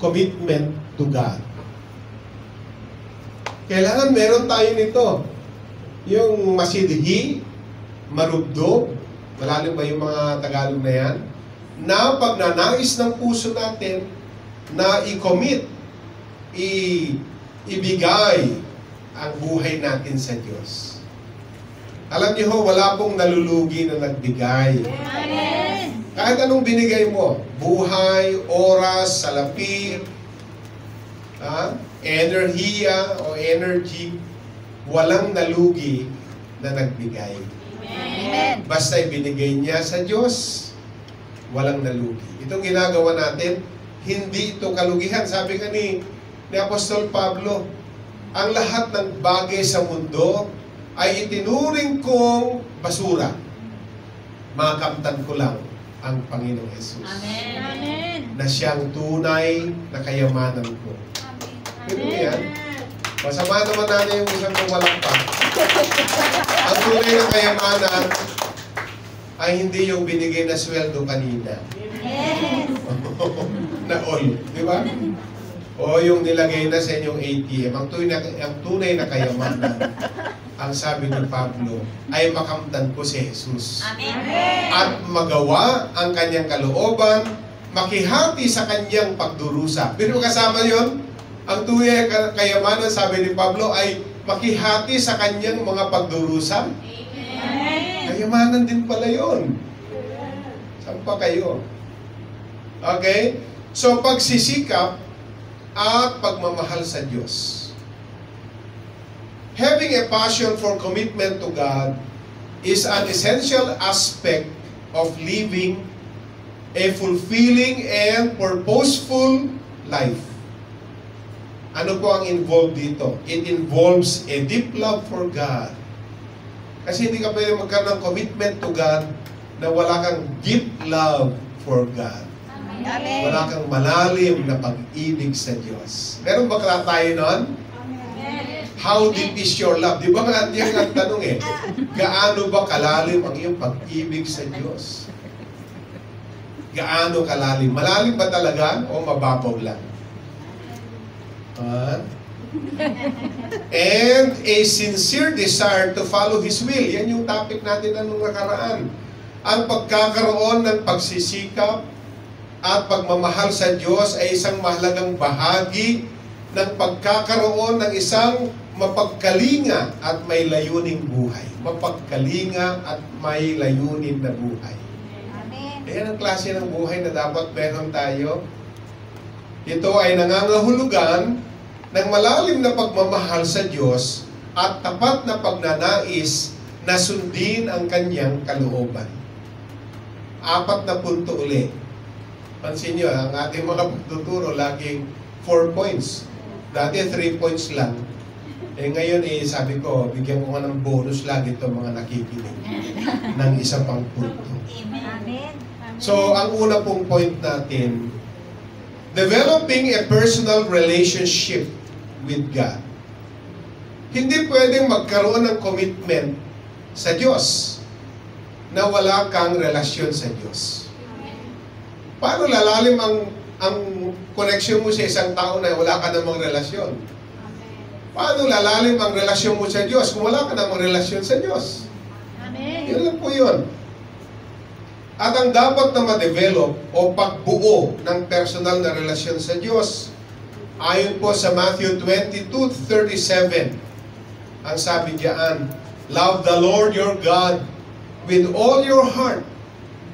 commitment to God. Kailangan meron tayo nito. Yung masidhi, marubdo, malalim ba yung mga Tagalog na yan? Na pagnanais ng puso natin na i-commit, ibigay ang buhay natin sa Diyos. Alam niyo ho, wala pong nalulugi na nagbigay. Amen. Kahit anong binigay mo, buhay, oras, salapi, enerhiya o energy, walang nalugi na nagbigay. Amen. Basta ibinigay niya sa Diyos, walang nalugi. Itong ginagawa natin, hindi ito kalugihan. Sabi nga ni Apostol Pablo, ang lahat ng bagay sa mundo ay itinuring kong basura. Makamtan ko lang ang Panginoong Jesus. Amen. Na siyang tunay na kayamanan ko. Ano yan? Masama naman natin yung isang walang pa. Ang tunay na kayamanan ay hindi yung binigay na sweldo kanina. Yes. Na all. Di ba? O yung nilagay na sa inyong ATM. Ang tunay na kayamanan, ang sabi ni Pablo, ay makamtan ko si Jesus. Amen. At magawa ang kanyang kalooban, makihati sa kanyang pagdurusa. Pero kasama yon, ang tunay na kayamanan, sabi ni Pablo, ay makihati sa kanyang mga pagdurusa. Amen. Kayamanan din pala yun. Saan pa kayo? Okay? So, pagsisikap at pagmamahal sa Diyos. Having a passion for commitment to God is an essential aspect of living a fulfilling and purposeful life. Ano po ang involved dito? It involves a deep love for God. Kasi hindi ka pwede magkaroon ng commitment to God na wala kang deep love for God. Amen. Wala kang malalim na pag-ibig sa Diyos. Meron ba kaya tayo nun? How deep is your love? Di ba nga yan ang tanong eh? Gaano ba kalalim ang iyong pag-ibig sa Diyos? Gaano kalalim? Malalim ba talaga o mababaw lang? And a sincere desire to follow His will. Yan yung topic natin na nung nakaraan. Ang pagkakaroon ng pagsisikap at pagmamahal sa Diyos ay isang mahalagang bahagi ng pagkakaroon ng isang mapagkalinga at may layuning buhay. Mapagkalinga at may layunin na buhay. Amen. Ayan ang klase ng buhay na dapat meron tayo. Ito ay nangangahulugan ng malalim na pagmamahal sa Diyos at tapat na pagnanais na sundin ang kanyang kalooban. 4 na punto uli. Pansin nyo, ang ating mga pagtuturo laging 4 points. Dati 3 points lang. Ngayon sabi ko, bigyan ko nga ng bonus lagi itong mga nakikinig ng isa pang punto. Amen. So, ang una pong point natin, developing a personal relationship with God. Hindi pwedeng magkaroon ng commitment sa Diyos na wala kang relasyon sa Diyos. Paano lalalim ang connection mo sa isang tao na wala ka namang relasyon? Paano lalalim ang relasyon mo sa Diyos kung wala ka namang relasyon sa Diyos? Amen. Yun lang po yun. At ang dapat na ma-develop o pagbuo ng personal na relasyon sa Diyos, ayon po sa Matthew 22:37, ang sabi diyan, love the Lord your God with all your heart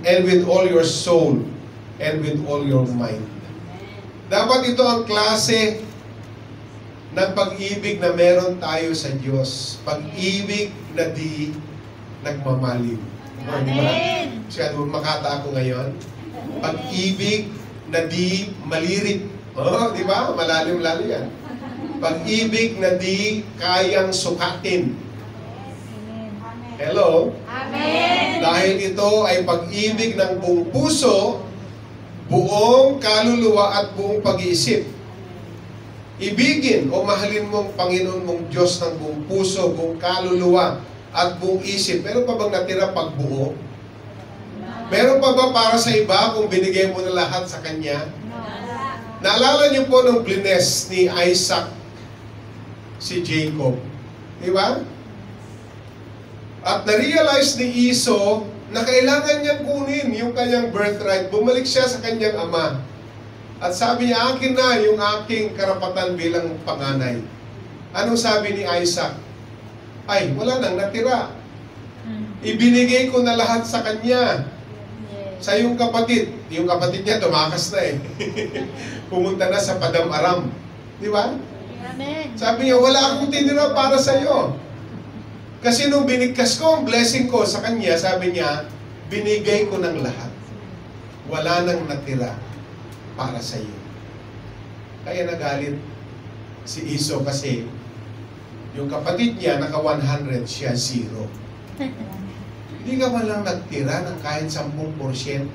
and with all your soul and with all your mind. Dapat ito ang klase ng pag-ibig na meron tayo sa Diyos. Pag-ibig na di nagmamalim. Amen. Siya, makata ako ngayon. Pag-ibig na di malirip. Oh, di ba? Malalim-lalim yan. Pag-ibig na di kayang sukatin. Hello? Amen. Dahil ito ay pag-ibig ng buong puso, buong kaluluwa at buong pag-iisip. Ibigin o mahalin mong Panginoon mong Diyos ng buong puso, buong kaluluwa at buong isip. Meron pa bang natira pagbuo? Meron pa ba para sa iba kung binigay mo na lahat sa Kanya? Naalala niyo po nung blines ni Isaac si Jacob. Di ba? At na-realize ni Esau na kailangan niyang kunin yung kanyang birthright. Bumalik siya sa kanyang ama. At sabi niya, akin na yung aking karapatan bilang panganay. Anong sabi ni Isaac? Ay, wala nang natira. Ibinigay ko na lahat sa kanya. Sa iyong kapatid. Yung kapatid niya, tumakas na eh. Pumunta na sa Padam-aram. Di ba? Amen. Sabi niya, wala akong tinira para sa iyo. Kasi nung binigkas ko ang blessing ko sa kanya, sabi niya, binigay ko ng lahat. Wala nang natira para sa iyo. Kaya nagalit si Esau kasi yung kapatid niya, naka 100, siya 0. Hindi ka man lang nagtira ng kahit 10%, 20%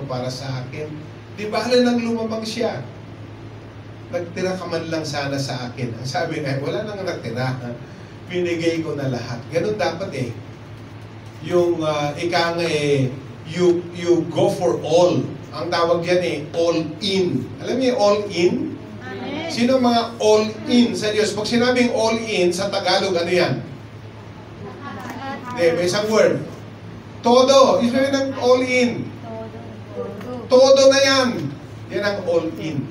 para sa akin. Di ba nang lumamang siya? Nagtira ka man lang sana sa akin. Ang sabi nga, wala nang natira. Binigay ko na lahat. Ganun dapat eh. Yung ika nga eh, you go for all. Ang tawag yan eh, all in. Alam niyo all in? Amen. Sino mga all in sa Diyos? Pag sinabing all in, sa Tagalog, ano yan? Hindi, may isang word. Todo. Ibig sabihin ng all in. Todo na yan. Yan ang all in.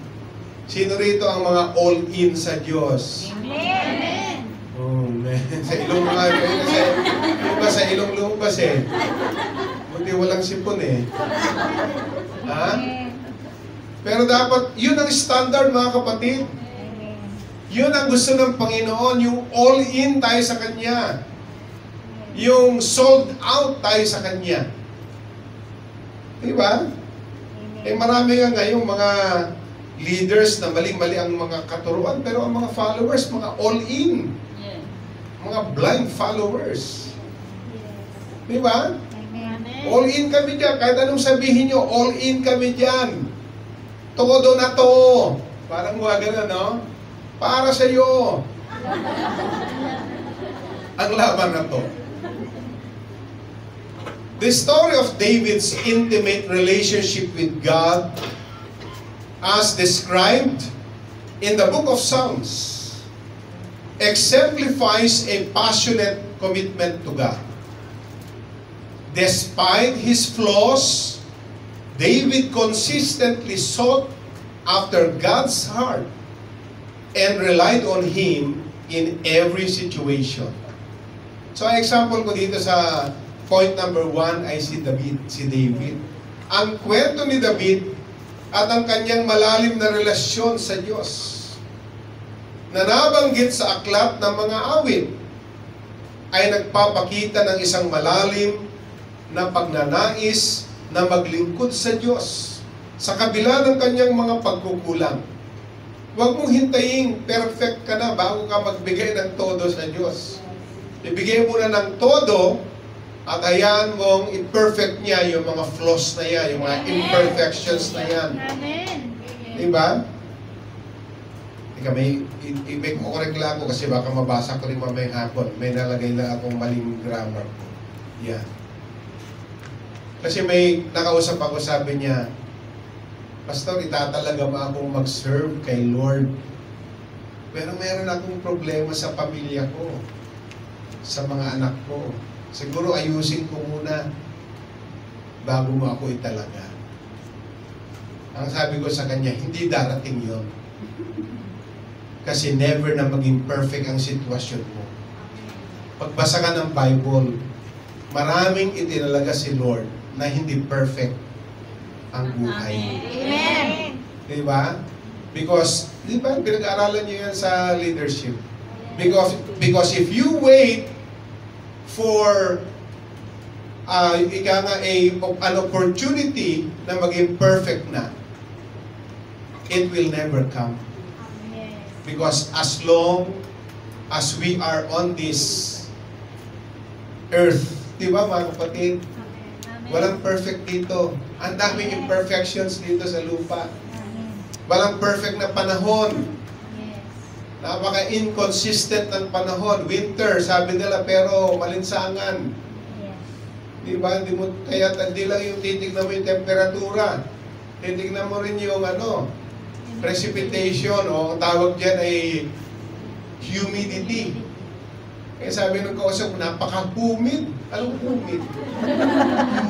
Sino rito ang mga all in sa Diyos? Amen. Oh, man. Sa ilong mga kasi iba sa ilong lumabas eh. Buti walang sipon eh. Ha? Pero dapat, yun ang standard mga kapatid. Yun ang gusto ng Panginoon, yung all in tayo sa Kanya. Yung sold out tayo sa Kanya. Diba? Eh marami nga ngayong mga leaders na mali-mali ang mga katuruan, pero ang mga followers, mga all in. Mga blind followers. Diba? Amen. All in kami dyan. Kahit anong sabihin nyo, all in kami dyan. Todo na to. Parang mga gano'n, no? Para sa iyo. Ang laban na to. The story of David's intimate relationship with God, as described in the book of Psalms, exemplifies a passionate commitment to God. Despite his flaws, David consistently sought after God's heart and relied on Him in every situation. So, ang example ko dito sa point number 1 ay si David. Ang kwento ni David at ang kanyang malalim na relasyon sa Diyos na nabanggit sa aklat ng mga awit ay nagpapakita ng isang malalim na pagnanais na maglingkod sa Diyos sa kabila ng kanyang mga pagkukulang. Huwag mong hintayin perfect ka na bago ka magbigay ng todo sa Diyos. Ibigay mo na ng todo at hayaan mong i-perfect niya yung mga flaws na yan, yung mga imperfections na yan. Amen. Diba? Ika, may kukorek lang ako kasi baka mabasa ko rin mamayang hapon. May nalagay na akong maling grammar ko. Yan. Kasi may nakausap ako, sabi niya, Pastor, itatalaga mo akong mag-serve kay Lord. Pero meron akong problema sa pamilya ko, sa mga anak ko. Siguro ayusin ko muna bago mo ako italaga. Ang sabi ko sa kanya, hindi darating yon. Kasi never na maging perfect ang sitwasyon mo. Pagbasa ka ng Bible, maraming itinalaga si Lord na hindi perfect ang buhay. Amen. Diba? Because, di ba, pinag-aaralan niyo yan sa leadership. Because if you wait for an opportunity na maging perfect na, it will never come. Because as long as we are on this earth, di ba mga kapatid, walang perfect dito. Ang daming imperfections dito sa lupa. Walang perfect na panahon. Napaka-inconsistent ng panahon. Winter, sabi nila, pero malinsangan. Diba? Kaya hindi lang yung titignan mo yung temperatura. Titignan mo rin yung precipitation, o ang tawag dyan ay humidity. Kaya sabi ng kausap, napaka-humid. Anong humid?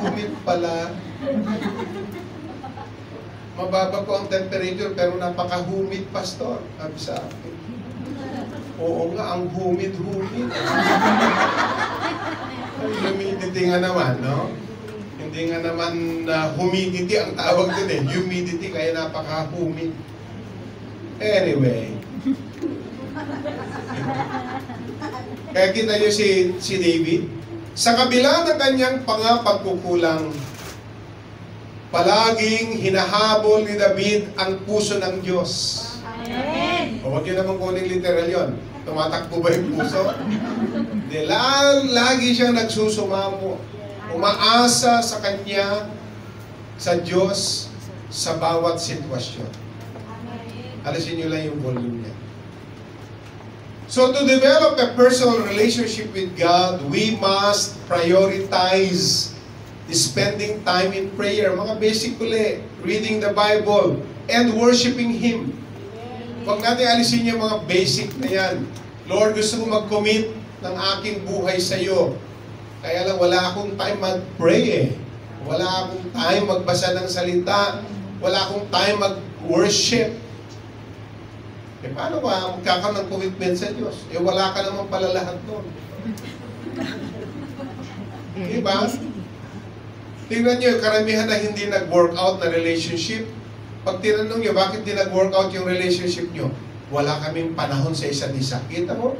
Humid pala. Mababa po ang temperature pero napaka-humid, pastor. Sabi sa akin. Oo nga, ang humid-humid. Humidity nga naman, no? Hindi nga naman humidity ang tawag doon eh. Humidity, kaya napaka-humid. Anyway. Kaya kita nyo si David. Sa kabila ng kanyang pagkukulang, palaging hinahabol ni David ang puso ng Diyos. Amen. O huwag yun naman kunin literal yun. Tumatakbo ba yung puso? Hindi. Lagi siyang nagsusumamo. Umaasa sa Kanya, sa Diyos, sa bawat sitwasyon. Alisin nyo lang yung volume niya. So to develop a personal relationship with God, we must prioritize spending time in prayer. Mga basic uli, reading the Bible and worshiping Him. Huwag natin alisin yung mga basic na yan. Lord, gusto ko mag-commit ng aking buhay sa iyo. Kaya lang wala akong time mag-pray eh. Wala akong time magbasa ng salita. Wala akong time mag-worship. Eh paano ba magkakaroon ng commitment sa Diyos? Eh wala ka naman pala lahat doon. Diba? Tingnan nyo, karamihan na hindi nag-workout na relationship. Pag tinanong nyo, bakit di nag-workout yung relationship nyo? Wala kaming panahon sa isa't isa. Kita mo?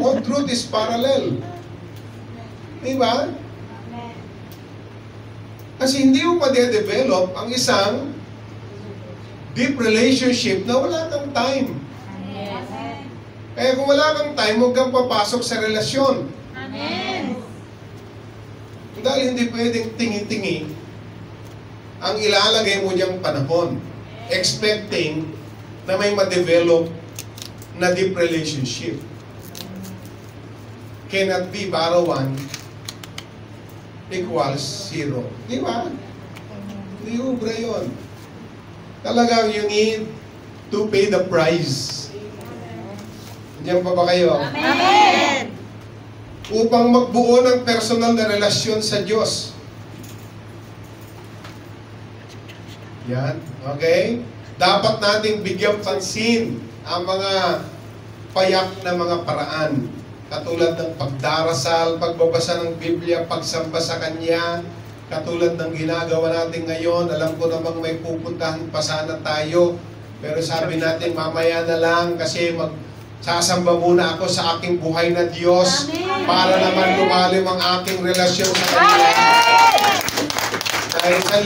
All truth is parallel. Diba? Kasi hindi mo pa-develop ang isang deep relationship na wala kang time. Kaya kung wala kang time, huwag kang papasok sa relasyon. Amen. Dahil hindi pwedeng tingi-tingi ang ilalagay mo diyang panahon, expecting na may ma-develop na deep relationship. Cannot be borrow 1 equals 0. Di ba? Hindi ubra yun. Talagang you need to pay the price. Diyan pa ba kayo? Amen. Upang magbuo ng personal na relasyon sa Diyos. Yan. Okay? Dapat nating bigyan pansin ang mga payak na mga paraan. Katulad ng pagdarasal, pagbabasa ng Biblia, pagsamba sa Kanya, katulad ng ginagawa natin ngayon. Alam ko namang may pupuntahan pa sana tayo, pero sabi natin mamaya na lang kasi sasamba muna ako sa aking buhay na Diyos. Amen. Para naman lumalim ang aking relasyon sa Kanya. Dahil sa